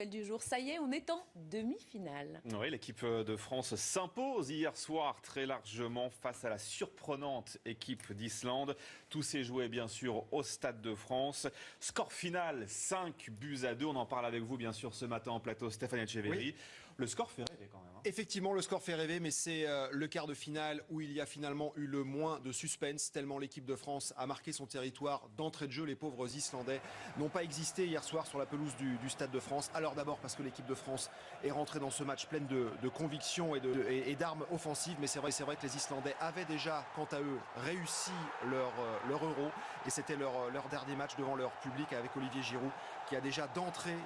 Du jour, ça y est, on est en demi-finale. Oui, l'équipe de France s'impose hier soir très largement face à la surprenante équipe d'Islande. Tout s'est joué bien sûr au Stade de France. Score final 5-2. On en parle avec vous bien sûr ce matin en plateau, Stéphane Etcheverry. Oui. Le score fait rêver quand même. Effectivement, le score fait rêver, mais c'est le quart de finale où il y a finalement eu le moins de suspense, tellement l'équipe de France a marqué son territoire d'entrée de jeu. Les pauvres Islandais n'ont pas existé hier soir sur la pelouse du Stade de France. Alors d'abord parce que l'équipe de France est rentrée dans ce match pleine de conviction et d'armes offensives, mais c'est vrai que les Islandais avaient déjà, quant à eux, réussi leur Euro, et c'était leur dernier match devant leur public avec Olivier Giroud, qui a déjà d'entrée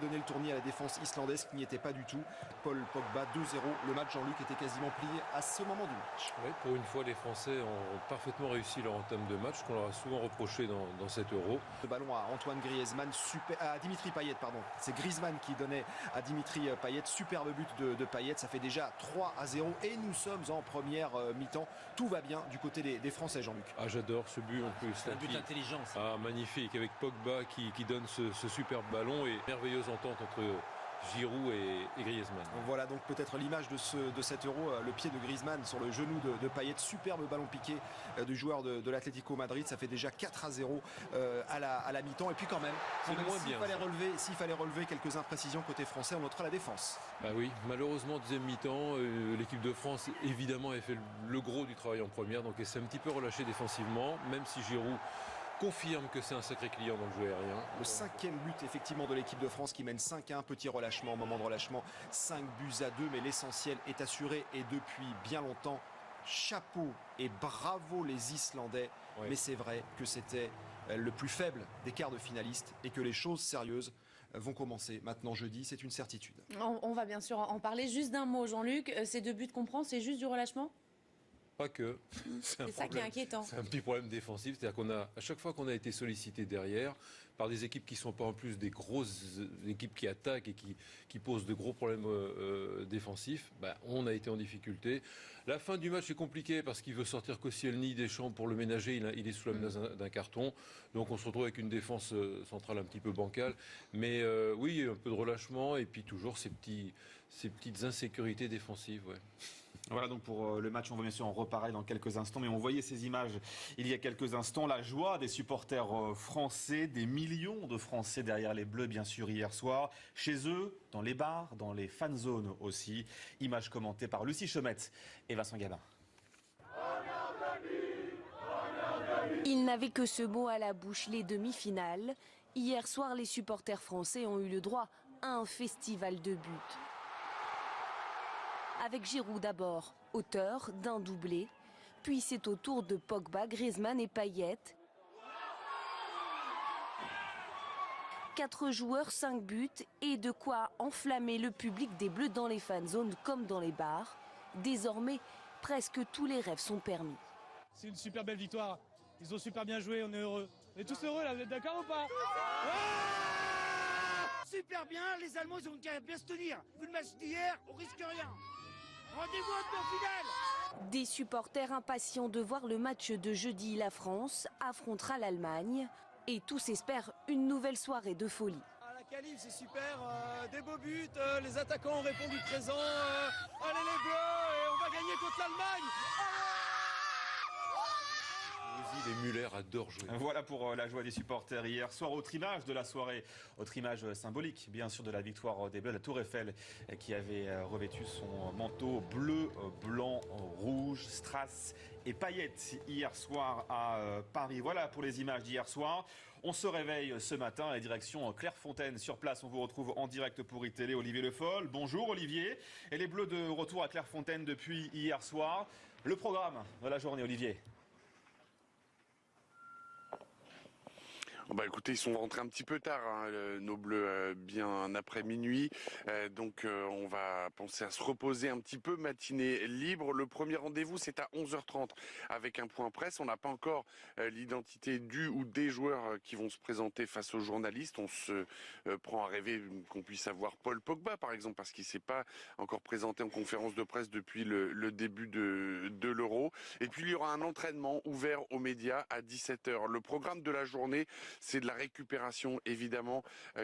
donné le tournis à la défense islandaise, qui n'y était pas du tout. Paul Pogba 2-0, le match Jean-Luc était quasiment plié à ce moment du match. Oui, pour une fois, les Français ont parfaitement réussi leur entame de match, qu'on leur a souvent reproché dans cet Euro. Le ballon à Antoine Griezmann, à Dimitri Payet, pardon. C'est Griezmann qui donnait à Dimitri Payet, superbe but de Payet, ça fait déjà 3-0 et nous sommes en première mi-temps. Tout va bien du côté des Français, Jean-Luc. Ah, j'adore ce but en plus. Un but intelligent. Ah, magnifique, avec Pogba qui donne ce superbe ballon et merveilleuse entente entre Giroud et Griezmann. Voilà donc peut-être l'image de cet Euro, le pied de Griezmann sur le genou de Payet, superbe ballon piqué du joueur de l'Atlético Madrid, ça fait déjà 4-0 à la mi-temps, et puis quand même s'il fallait relever quelques imprécisions côté français, on notera la défense. Ah oui, malheureusement deuxième mi-temps, l'équipe de France évidemment a fait le gros du travail en première, donc elle s'est un petit peu relâchée défensivement, même si Giroud confirme que c'est un sacré client dans le jeu aérien. Le cinquième but effectivement de l'équipe de France qui mène 5-1, petit relâchement au moment de relâchement, 5-2, mais l'essentiel est assuré et depuis bien longtemps. Chapeau et bravo les Islandais, oui. Mais c'est vrai que c'était le plus faible des quarts de finalistes et que les choses sérieuses vont commencer maintenant jeudi, c'est une certitude. On va bien sûr en parler. Juste d'un mot, Jean-Luc, ces deux buts qu'on prend, c'est juste du relâchement ? Pas que. C'est ça qui est inquiétant. C'est un petit problème défensif. C'est-à-dire à chaque fois qu'on a été sollicité derrière par des équipes qui ne sont pas en plus des grosses équipes qui attaquent et qui posent de gros problèmes défensifs, on a été en difficulté. La fin du match est compliquée parce qu'il veut sortir Koscielny des champs pour le ménager. Il est sous la menace d'un carton. Donc on se retrouve avec une défense centrale un petit peu bancale. Mais oui, un peu de relâchement et puis toujours ces petites insécurités défensives. Ouais. Voilà donc pour le match, on va bien sûr en reparler dans quelques instants, mais on voyait ces images il y a quelques instants, la joie des supporters français, des millions de Français derrière les Bleus bien sûr hier soir, chez eux, dans les bars, dans les fan zones aussi. Images commentées par Lucie Chomette et Vincent Gabin. Ils n'avaient que ce mot à la bouche, les demi-finales. Hier soir, les supporters français ont eu le droit à un festival de buts. Avec Giroud d'abord, auteur d'un doublé. Puis c'est au tour de Pogba, Griezmann et Payet. 4 joueurs, 5 buts et de quoi enflammer le public des Bleus dans les fan zones comme dans les bars. Désormais, presque tous les rêves sont permis. C'est une super belle victoire. Ils ont super bien joué, on est heureux. On est tous heureux là, vous êtes d'accord ou pas? Super bien, les Allemands ils ont qu'à bien se tenir. Vu le match d'hier, on risque rien. Rendez-vous en demi-finale. Des supporters impatients de voir le match de jeudi. La France affrontera l'Allemagne et tous espèrent une nouvelle soirée de folie. La qualif c'est super, des beaux buts, les attaquants ont répondu présent. Allez les Bleus, et on va gagner contre l'Allemagne. Les Muller adorent jouer. Voilà pour la joie des supporters hier soir. Autre image de la soirée, autre image symbolique bien sûr de la victoire des Bleus, la Tour Eiffel qui avait revêtu son manteau bleu, blanc, rouge, strass et paillettes hier soir à Paris. Voilà pour les images d'hier soir. On se réveille ce matin à la direction Clairefontaine. Sur place, on vous retrouve en direct pour iTélé, Olivier Le Foll. Bonjour Olivier. Et les Bleus de retour à Clairefontaine depuis hier soir. Le programme de la journée, Olivier. Écoutez, ils sont rentrés un petit peu tard, nos Bleus, bien après minuit. Donc on va penser à se reposer un petit peu, matinée libre. Le premier rendez-vous, c'est à 11h30 avec un point presse. On n'a pas encore l'identité du ou des joueurs qui vont se présenter face aux journalistes. On se prend à rêver qu'on puisse avoir Paul Pogba, par exemple, parce qu'il ne s'est pas encore présenté en conférence de presse depuis le début de l'Euro. Et puis il y aura un entraînement ouvert aux médias à 17h. Le programme de la journée, C'est de la récupération évidemment,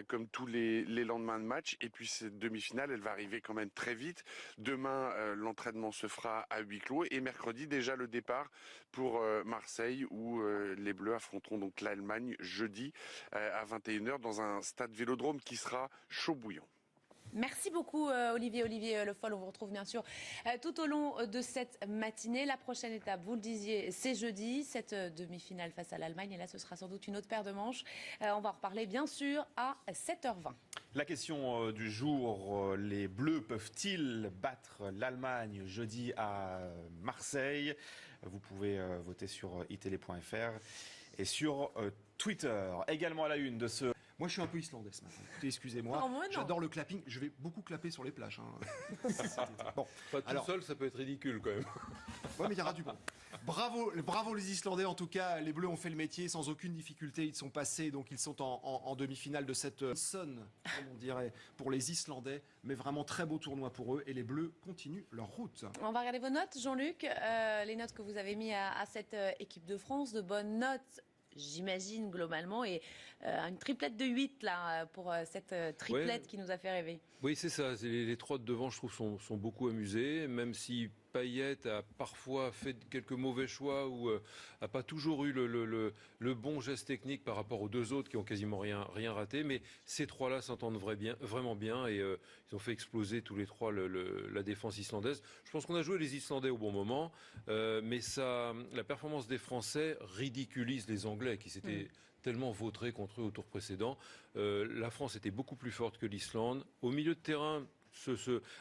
comme tous les lendemains de match. Et puis cette demi-finale, elle va arriver quand même très vite. Demain, l'entraînement se fera à huis clos et mercredi déjà le départ pour Marseille où les Bleus affronteront donc l'Allemagne jeudi à 21h dans un stade Vélodrome qui sera chaud bouillant. Merci beaucoup Olivier Le Foll. On vous retrouve bien sûr tout au long de cette matinée. La prochaine étape, vous le disiez, c'est jeudi, cette demi-finale face à l'Allemagne. Et là, ce sera sans doute une autre paire de manches. On va en reparler bien sûr à 7h20. La question du jour, les Bleus peuvent-ils battre l'Allemagne jeudi à Marseille? Vous pouvez voter sur itélé.fr et sur Twitter. Également à la une de ce... Moi, je suis un peu islandais ce matin. Écoutez, excusez-moi. Non, moi, non. J'adore le clapping. Je vais beaucoup clapper sur les plages. Bon, Pas tout seul, ça peut être ridicule quand même. ouais, mais il y aura du bon. Bravo les Islandais. En tout cas, les Bleus ont fait le métier sans aucune difficulté. Ils sont passés, donc ils sont en demi-finale de cette sonne, comme on dirait, pour les Islandais. Mais vraiment très beau tournoi pour eux. Et les Bleus continuent leur route. On va regarder vos notes, Jean-Luc. Les notes que vous avez mises à cette équipe de France. De bonnes notes, j'imagine, globalement. Et une triplette de 8 là, pour cette triplette qui nous a fait rêver. Oui, c'est ça. Les trois de devant, je trouve, sont beaucoup amusés, même si Payet a parfois fait quelques mauvais choix ou a pas toujours eu le bon geste technique par rapport aux deux autres qui ont quasiment rien raté. Mais ces trois-là s'entendent vraiment bien et ils ont fait exploser tous les trois la défense islandaise. Je pense qu'on a joué les Islandais au bon moment, mais la performance des Français ridiculise les Anglais qui s'étaient tellement vautrés contre eux au tour précédent. La France était beaucoup plus forte que l'Islande. Au milieu de terrain,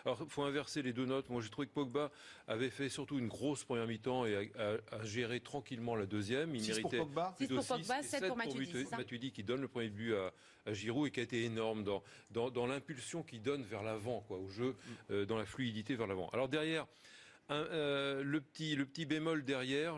alors, il faut inverser les deux notes. Moi, j'ai trouvé que Pogba avait fait surtout une grosse première mi-temps et a géré tranquillement la deuxième. Il 6 méritait pour Pogba. 6 pour Pogba, 7 pour Matuidi, c'est ça ? Matuidi qui donne le premier but à Giroud et qui a été énorme dans l'impulsion qu'il donne vers l'avant, quoi, au jeu, dans la fluidité vers l'avant. Alors derrière, le petit bémol derrière,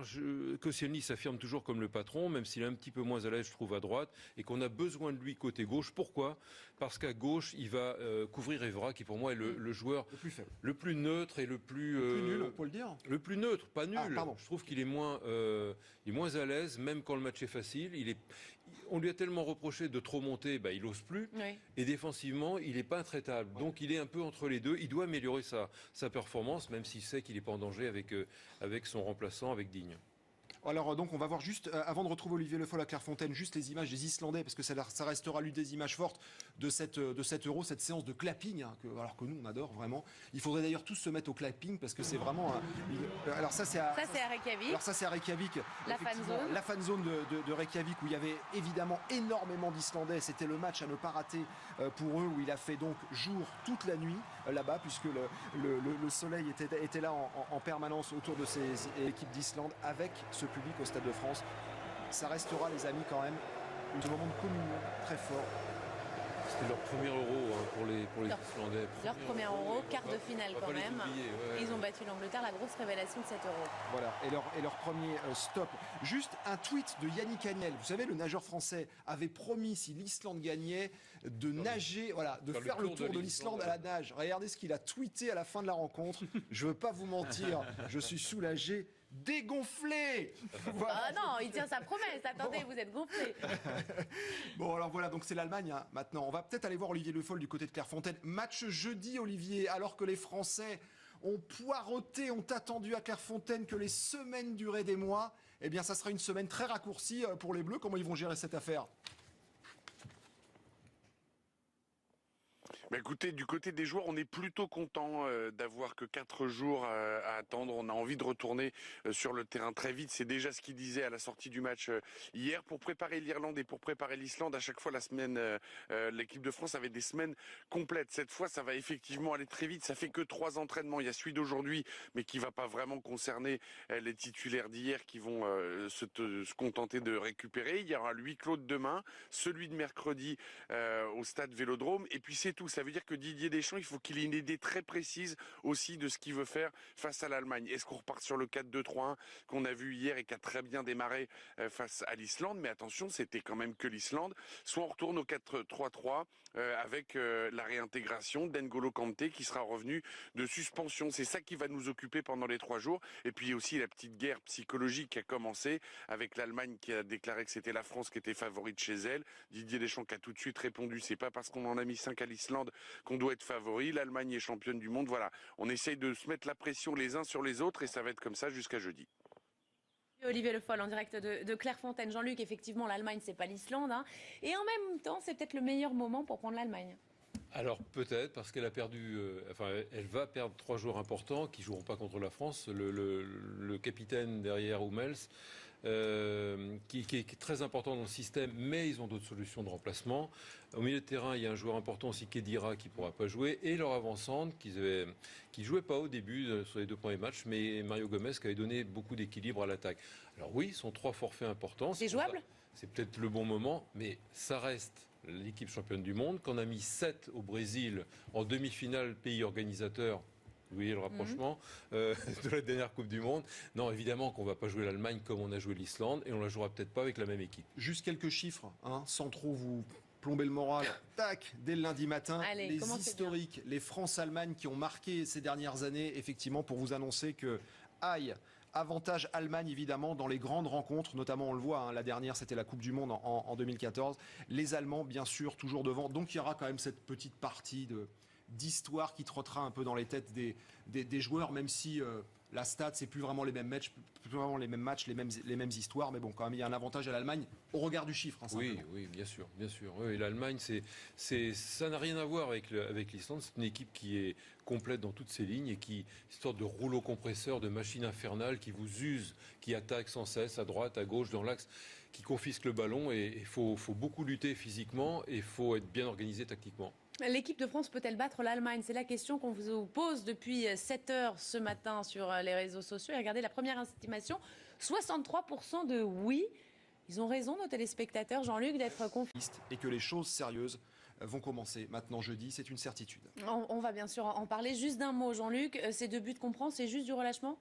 Koscielny s'affirme toujours comme le patron, même s'il est un petit peu moins à l'aise, je trouve, à droite, et qu'on a besoin de lui côté gauche. Pourquoi ? Parce qu'à gauche, il va couvrir Evra, qui pour moi est le joueur Le plus faible. le plus neutre et le plus Nul, on peut le dire. le plus neutre, pas nul. Pardon. Je trouve qu'il est moins à l'aise, même quand le match est facile. On lui a tellement reproché de trop monter, il n'ose plus. Oui. Et défensivement, il n'est pas intraitable. Donc il est un peu entre les deux. Il doit améliorer sa performance, même s'il sait qu'il n'est pas en danger avec son remplaçant, avec Digne. Alors donc on va voir juste, avant de retrouver Olivier Le Foll à Clairefontaine, juste les images des Islandais, parce que ça restera l'une des images fortes de cet Euro, cette séance de clapping, alors que nous on adore vraiment. Il faudrait d'ailleurs tous se mettre au clapping, parce que c'est vraiment... alors ça c'est à Reykjavik. Alors ça c'est à Reykjavik. La fan zone. La fan zone de Reykjavik, où il y avait évidemment énormément d'Islandais. C'était le match à ne pas rater pour eux, où il a fait donc jour toute la nuit là-bas, puisque le soleil était là en permanence autour de ces équipes d'Islande, avec ce public au Stade de France. Ça restera, les amis, quand même, un moment de communion très fort. C'était leur premier Euro pour les Islandais. Leur premier Euro, quart de finale quand même. Ils ont battu l'Angleterre, la grosse révélation de cet Euro. Voilà, et leur premier stop. Juste un tweet de Yannick Agnel. Vous savez, le nageur français avait promis, si l'Islande gagnait, de nager, de faire le tour de l'Islande à la nage. Regardez ce qu'il a tweeté à la fin de la rencontre. Je veux pas vous mentir, je suis soulagé. Dégonflé. Voilà. Ah non, il tient sa promesse. Attendez, vous êtes gonflé. Bon, alors voilà, donc c'est l'Allemagne maintenant. On va peut-être aller voir Olivier Le Foll du côté de Clairefontaine. Match jeudi, Olivier, alors que les Français ont poireauté, ont attendu à Clairefontaine que les semaines duraient des mois. Eh bien, ça sera une semaine très raccourcie pour les Bleus. Comment ils vont gérer cette affaire ? Écoutez, du côté des joueurs, on est plutôt content d'avoir que 4 jours à attendre. On a envie de retourner sur le terrain très vite. C'est déjà ce qu'il disait à la sortie du match hier. Pour préparer l'Irlande et pour préparer l'Islande, à chaque fois la semaine, l'équipe de France avait des semaines complètes. Cette fois, ça va effectivement aller très vite. Ça fait que 3 entraînements. Il y a celui d'aujourd'hui, mais qui va pas vraiment concerner les titulaires d'hier qui vont se contenter de récupérer. Il y aura le huis clos de demain, celui de mercredi au stade Vélodrome. Et puis c'est tout. Ça veut dire que Didier Deschamps, il faut qu'il ait une idée très précise aussi de ce qu'il veut faire face à l'Allemagne. Est-ce qu'on repart sur le 4-2-3-1 qu'on a vu hier et qui a très bien démarré face à l'Islande? Mais attention, c'était quand même que l'Islande. Soit on retourne au 4-3-3 avec la réintégration d'N'Golo Kanté qui sera revenu de suspension. C'est ça qui va nous occuper pendant les 3 jours. Et puis aussi la petite guerre psychologique qui a commencé avec l'Allemagne qui a déclaré que c'était la France qui était favorite chez elle. Didier Deschamps qui a tout de suite répondu, c'est pas parce qu'on en a mis 5 à l'Islande qu'on doit être favori. L'Allemagne est championne du monde. Voilà, on essaye de se mettre la pression les uns sur les autres et ça va être comme ça jusqu'à jeudi. Olivier Le Foll en direct de Clairefontaine. Jean-Luc, effectivement, l'Allemagne, c'est pas l'Islande. Hein. Et en même temps, c'est peut-être le meilleur moment pour prendre l'Allemagne. Alors peut-être parce qu'elle a perdu, elle va perdre 3 joueurs importants qui joueront pas contre la France. Le capitaine derrière Hummels, qui est très important dans le système, mais ils ont d'autres solutions de remplacement. Au milieu de terrain, il y a un joueur important aussi, Khedira, qui pourra pas jouer, et leur avant-centre qui jouait pas au début sur les 2 premiers matchs, mais Mario Gomez qui avait donné beaucoup d'équilibre à l'attaque. Alors oui, ce sont 3 forfaits importants. C'est jouable ? C'est peut-être le bon moment, mais ça reste l'équipe championne du monde, qu'on a mis 7 au Brésil en demi-finale, pays organisateur. Vous voyez le rapprochement de la dernière Coupe du Monde. Non, évidemment qu'on ne va pas jouer l'Allemagne comme on a joué l'Islande, et on ne la jouera peut-être pas avec la même équipe. Juste quelques chiffres, sans trop vous plomber le moral. Tac, dès le lundi matin, Allez, les historiques, les France-Allemagne qui ont marqué ces dernières années, effectivement, pour vous annoncer que, avantage Allemagne évidemment dans les grandes rencontres, notamment on le voit, la dernière c'était la Coupe du Monde en 2014. Les Allemands bien sûr toujours devant, donc il y aura quand même cette petite partie d'histoire qui trottera un peu dans les têtes des joueurs, même si la stat c'est plus vraiment les mêmes matchs, les mêmes histoires, mais bon quand même il y a un avantage à l'Allemagne au regard du chiffre. Oui, bien sûr. Oui, l'Allemagne ça n'a rien à voir avec l'Islande. C'est une équipe qui est complète dans toutes ses lignes et qui une sorte de rouleau compresseur, de machine infernale qui vous use, qui attaque sans cesse à droite, à gauche, dans l'axe, qui confisque le ballon, et il faut beaucoup lutter physiquement et il faut être bien organisé tactiquement. L'équipe de France peut-elle battre l'Allemagne? C'est la question qu'on vous pose depuis 7 heures ce matin sur les réseaux sociaux. Et regardez la première estimation, 63% de oui. Ils ont raison, nos téléspectateurs, Jean-Luc, d'être confiants. Et que les choses sérieuses vont commencer maintenant jeudi, c'est une certitude. On va bien sûr en parler. Juste d'un mot, Jean-Luc, ces 2 buts qu'on prend, c'est juste du relâchement?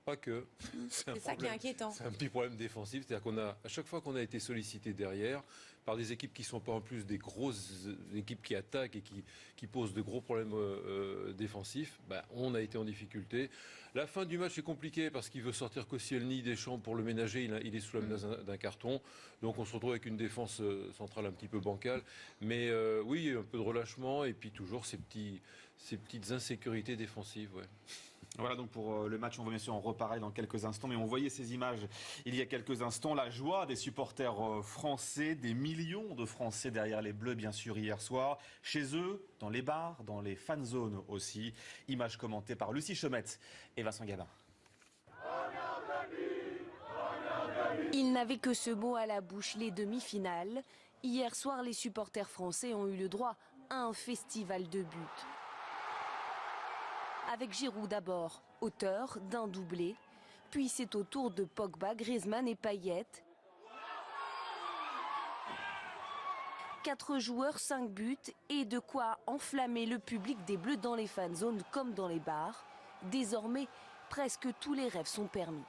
Pas que. C'est ça qui est inquiétant. C'est un petit problème défensif, c'est-à-dire à chaque fois qu'on a été sollicité derrière par des équipes qui ne sont pas en plus des grosses équipes qui attaquent et qui posent de gros problèmes défensifs, on a été en difficulté. La fin du match est compliquée parce qu'il veut sortir Koscielny, Deschamps pour le ménager, il est sous la menace d'un carton, donc on se retrouve avec une défense centrale un petit peu bancale, mais oui, un peu de relâchement et puis toujours ces petites insécurités défensives. Ouais. Voilà donc pour le match, on va bien sûr en reparler dans quelques instants, mais on voyait ces images il y a quelques instants, la joie des supporters français, des millions de Français derrière les Bleus bien sûr hier soir, chez eux, dans les bars, dans les fan zones aussi. Images commentées par Lucie Chomette et Vincent Gabin. Ils n'avaient que ce mot à la bouche, les demi-finales. Hier soir, les supporters français ont eu le droit à un festival de buts. Avec Giroud d'abord, auteur d'un doublé. Puis c'est au tour de Pogba, Griezmann et Payet. 4 joueurs, 5 buts et de quoi enflammer le public des Bleus dans les fan zones comme dans les bars. Désormais, presque tous les rêves sont permis.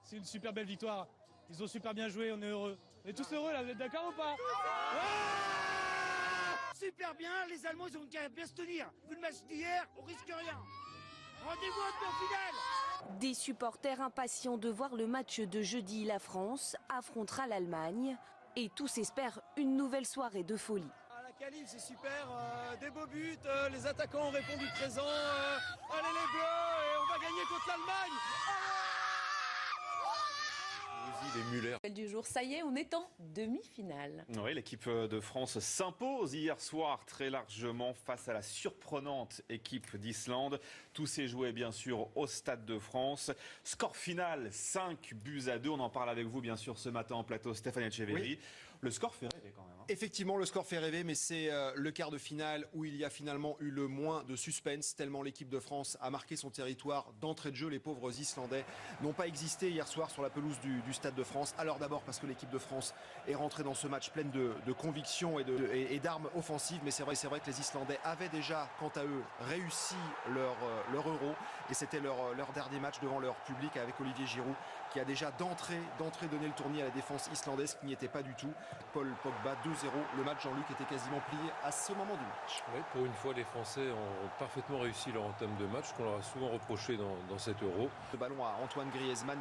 C'est une super belle victoire. Ils ont super bien joué, on est heureux. On est tous heureux là, vous êtes d'accord ou pas? Super bien, les Allemands ils ont qu'à bien se tenir. Vu le match d'hier, on risque rien. Rendez-vous en demi-finale. Des supporters impatients de voir le match de jeudi. La France affrontera l'Allemagne et tous espèrent une nouvelle soirée de folie. La qualif c'est super, des beaux buts, les attaquants ont répondu présent. Allez les Bleus, et on va gagner contre l'Allemagne. Du jour, ça y est, on est en demi-finale. Oui, l'équipe de France s'impose hier soir très largement face à la surprenante équipe d'Islande. Tout s'est joué bien sûr au Stade de France. Score final 5-2. On en parle avec vous bien sûr ce matin en plateau, Stéphane Etcheverry. Oui. Le score fait rêver quand même. Effectivement, le score fait rêver, mais c'est le quart de finale où il y a finalement eu le moins de suspense, tellement l'équipe de France a marqué son territoire d'entrée de jeu. Les pauvres Islandais n'ont pas existé hier soir sur la pelouse du Stade de France. Alors d'abord parce que l'équipe de France est rentrée dans ce match pleine de conviction et d'armes offensives, mais c'est vrai que les Islandais avaient déjà, quant à eux, réussi leur Euro, et c'était leur dernier match devant leur public avec Olivier Giroud, qui a déjà d'entrée donné le tournis à la défense islandaise, qui n'y était pas du tout. Paul Pogba 2-0, le match, Jean-Luc, était quasiment plié à ce moment du match. Oui, pour une fois, les Français ont parfaitement réussi leur entame de match, qu'on leur a souvent reproché dans cet Euro. Le ballon à Antoine Griezmann,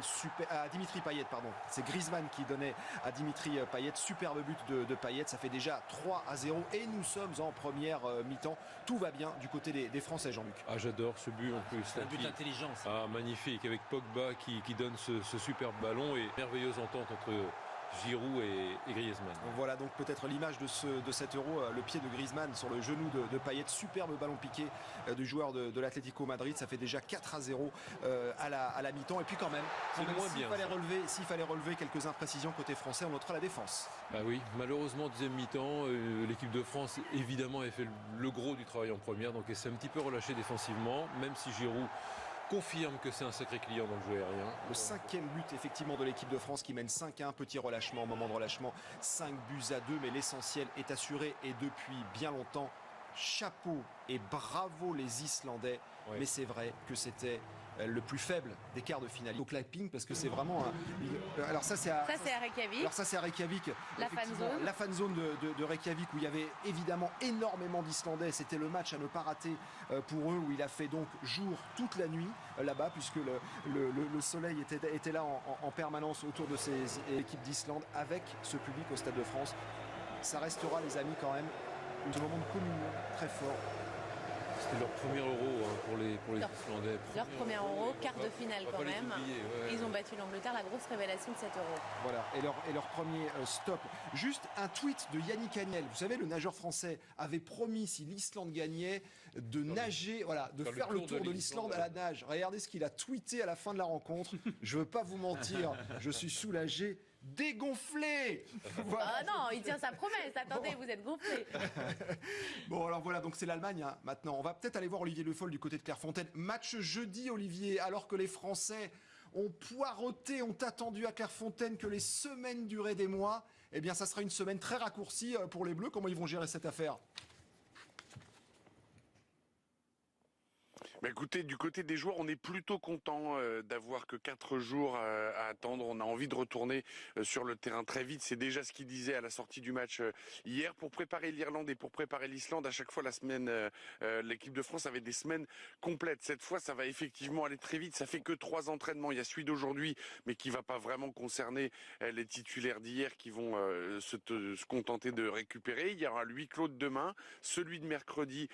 à Dimitri Payet, pardon. C'est Griezmann qui donnait à Dimitri Payet, superbe but de Payet, ça fait déjà 3-0 et nous sommes en première mi-temps. Tout va bien du côté des Français, Jean-Luc. Ah, j'adore ce but en plus. Un but intelligent. Ah, magnifique, avec Pogba qui donne ce superbe ballon et merveilleuse entente entre Giroud et Griezmann. Voilà donc peut-être l'image de cet Euro, le pied de Griezmann sur le genou de Payet, superbe ballon piqué du joueur de l'Atlético Madrid. Ça fait déjà 4-0 à la mi-temps, et puis quand même s'il fallait relever quelques imprécisions côté français, on notera la défense. Ah oui, malheureusement deuxième mi-temps, l'équipe de France évidemment a fait le gros du travail en première, donc elle s'est un petit peu relâchée défensivement, même si Giroud confirme que c'est un sacré client dans le jeu aérien. Le 5e but effectivement de l'équipe de France qui mène 5-1, petit relâchement au moment de relâchement, 5 buts à 2, mais l'essentiel est assuré et depuis bien longtemps. Chapeau et bravo les Islandais, mais c'est vrai que c'était le plus faible des quarts de finale. Donc clapping, parce que c'est vraiment alors ça c'est à Reykjavik. Alors ça c'est à Reykjavik, la fan zone de Reykjavik, où il y avait évidemment énormément d'Islandais. C'était le match à ne pas rater pour eux, où il a fait donc jour toute la nuit là-bas, puisque le soleil était là en permanence autour de ces équipes d'Islande, avec ce public au Stade de France. Ça restera, les amis, quand même un moment de communion très fort. C'était leur premier Euro pour les Islandais. Leur premier Euro, quart de finale quand même. Ils ont battu l'Angleterre, la grosse révélation de cet Euro. Voilà, et leur premier stop. Juste un tweet de Yannick Agnel. Vous savez, le nageur français avait promis, si l'Islande gagnait, de nager, voilà, de faire le tour de l'Islande à la nage. Regardez ce qu'il a tweeté à la fin de la rencontre. Je veux pas vous mentir, je suis soulagé. Dégonflé. Voilà. Ah non, il tient sa promesse. Attendez, vous êtes gonflé. Bon, alors voilà, donc c'est l'Allemagne maintenant. On va peut-être aller voir Olivier Le Foll du côté de Clairefontaine. Match jeudi, Olivier, alors que les Français ont poireauté, ont attendu à Clairefontaine que les semaines duraient des mois. Eh bien, ça sera une semaine très raccourcie pour les Bleus. Comment ils vont gérer cette affaire ? Bah écoutez, du côté des joueurs, on est plutôt content d'avoir que 4 jours à attendre. On a envie de retourner sur le terrain très vite. C'est déjà ce qu'il disait à la sortie du match hier. Pour préparer l'Irlande et pour préparer l'Islande, à chaque fois la semaine, l'équipe de France avait des semaines complètes. Cette fois, ça va effectivement aller très vite. Ça fait que 3 entraînements. Il y a celui d'aujourd'hui, mais qui va pas vraiment concerner les titulaires d'hier, qui vont se contenter de récupérer. Il y aura le huis clos de demain, celui de mercredi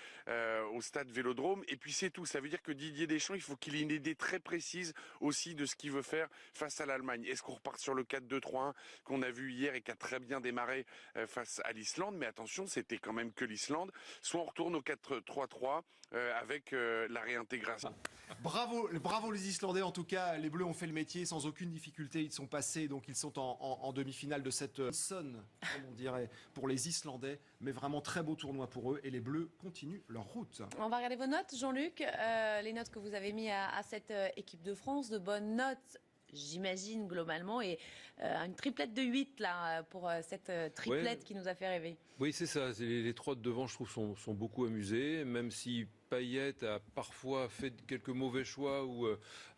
au stade Vélodrome, et puis c'est tout. Ça veut dire que Didier Deschamps, il faut qu'il ait une idée très précise aussi de ce qu'il veut faire face à l'Allemagne. Est-ce qu'on repart sur le 4-2-3-1 qu'on a vu hier et qui a très bien démarré face à l'Islande? Mais attention, c'était quand même que l'Islande. Soit on retourne au 4-3-3 avec la réintégration. Bravo les Islandais, en tout cas. Les Bleus ont fait le métier sans aucune difficulté. Ils sont passés, donc ils sont en demi-finale de cette sonne, comme on dirait, pour les Islandais. Mais vraiment très beau tournoi pour eux. Et les Bleus continuent leur route. On va regarder vos notes, Jean-Luc. Les notes que vous avez mises à cette équipe de France. De bonnes notes, j'imagine, globalement. Et une triplette de 8 là, pour cette triplette qui nous a fait rêver. Oui, c'est ça. Les 3 de devant, je trouve, sont beaucoup amusés. Même si Payet a parfois fait quelques mauvais choix ou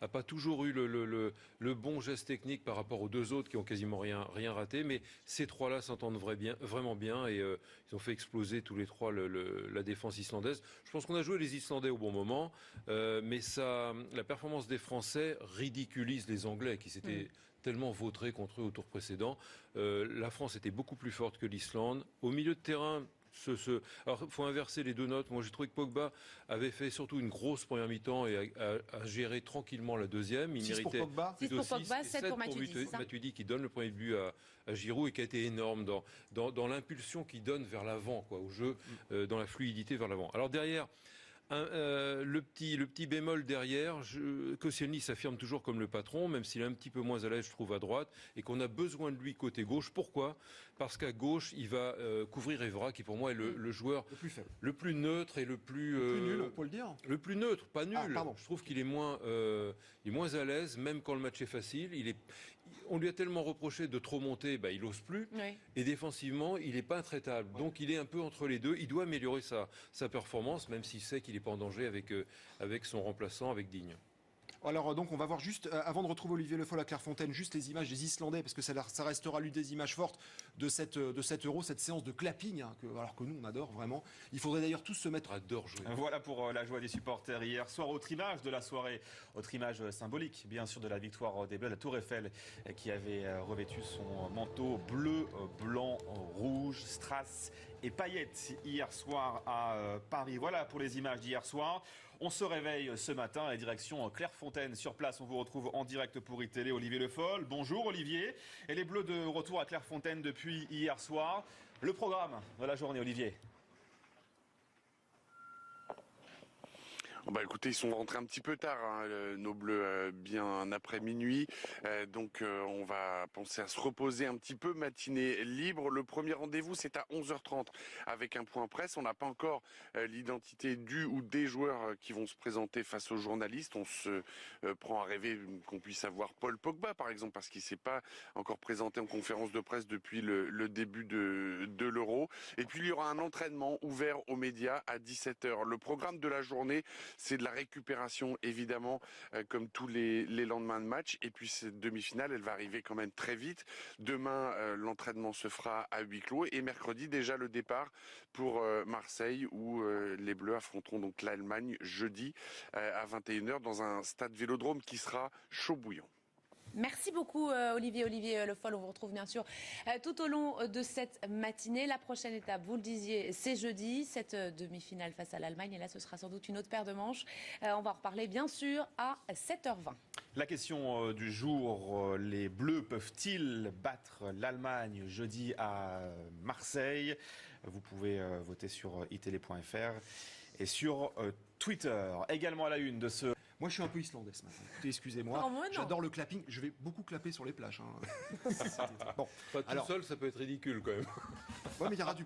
a pas toujours eu le bon geste technique par rapport aux 2 autres qui ont quasiment rien raté. Mais ces 3-là s'entendent vraiment bien et ils ont fait exploser tous les 3 la défense islandaise. Je pense qu'on a joué les Islandais au bon moment, mais la performance des Français ridiculise les Anglais qui s'étaient tellement vautrés contre eux au tour précédent. La France était beaucoup plus forte que l'Islande. Au milieu de terrain, alors, il faut inverser les 2 notes. Moi, j'ai trouvé que Pogba avait fait surtout une grosse première mi-temps et a géré tranquillement la deuxième. Il 6 méritait pour Pogba, 6 pour Pogba, 7 pour Matuidi, qui donne le premier but à Giroud et qui a été énorme dans l'impulsion qu'il donne vers l'avant, au jeu, dans la fluidité vers l'avant. Alors derrière, Le petit bémol derrière, Koscielny s'affirme toujours comme le patron, même s'il est un petit peu moins à l'aise, je trouve, à droite, et qu'on a besoin de lui côté gauche. Pourquoi ? Parce qu'à gauche, il va couvrir Evra, qui pour moi est le joueur Le plus faible. le plus neutre et le plus Nul, on peut le dire. le plus neutre, pas nul. Ah, pardon. Je trouve qu'il est moins à l'aise, même quand le match est facile. On lui a tellement reproché de trop monter, il n'ose plus. Oui. Et défensivement, il n'est pas intraitable. Donc il est un peu entre les deux. Il doit améliorer sa performance, même s'il sait qu'il n'est pas en danger avec son remplaçant, avec Digne. Alors donc on va voir juste, avant de retrouver Olivier Le Foll à Clairefontaine, juste les images des Islandais, parce que ça restera l'une des images fortes de cet Euro, cette séance de clapping, alors que nous on adore vraiment. Il faudrait d'ailleurs tous se mettre... Adore jouer. Voilà pour la joie des supporters hier soir. Autre image de la soirée, autre image symbolique, bien sûr, de la victoire des Bleus, la Tour Eiffel qui avait revêtu son manteau bleu, blanc, rouge, strass et paillettes hier soir à Paris. Voilà pour les images d'hier soir. On se réveille ce matin et direction Clairefontaine. Sur place, on vous retrouve en direct pour iTélé, Olivier Le Foll. Bonjour Olivier. Et les Bleus de retour à Clairefontaine depuis hier soir. Le programme de la journée, Olivier. Écoutez, ils sont rentrés un petit peu tard, nos Bleus, bien après minuit. Donc on va penser à se reposer un petit peu, matinée libre. Le premier rendez-vous, c'est à 11h30 avec un point presse. On n'a pas encore l'identité du ou des joueurs qui vont se présenter face aux journalistes. On se prend à rêver qu'on puisse avoir Paul Pogba, par exemple, parce qu'il ne s'est pas encore présenté en conférence de presse depuis le début de l'Euro. Et puis il y aura un entraînement ouvert aux médias à 17h. Le programme de la journée, c'est de la récupération, évidemment, comme tous les lendemains de match. Et puis cette demi-finale, elle va arriver quand même très vite. Demain, l'entraînement se fera à huis clos. Et mercredi, déjà le départ pour Marseille, où les Bleus affronteront donc l'Allemagne jeudi à 21h dans un stade Vélodrome qui sera chaud bouillant. Merci beaucoup Olivier Le Foll. On vous retrouve bien sûr tout au long de cette matinée. La prochaine étape, vous le disiez, c'est jeudi, cette demi-finale face à l'Allemagne. Et là, ce sera sans doute une autre paire de manches. On va en reparler bien sûr à 7h20. La question du jour, les Bleus peuvent-ils battre l'Allemagne jeudi à Marseille ? Vous pouvez voter sur itélé.fr et sur Twitter. Également à la une de ce... Moi, je suis un peu islandais ce matin. Écoutez, excusez-moi. Non, moi, non. J'adore le clapping. Je vais beaucoup clapper sur les plages. Bon, Pas tout seul, ça peut être ridicule quand même. ouais, mais il y aura du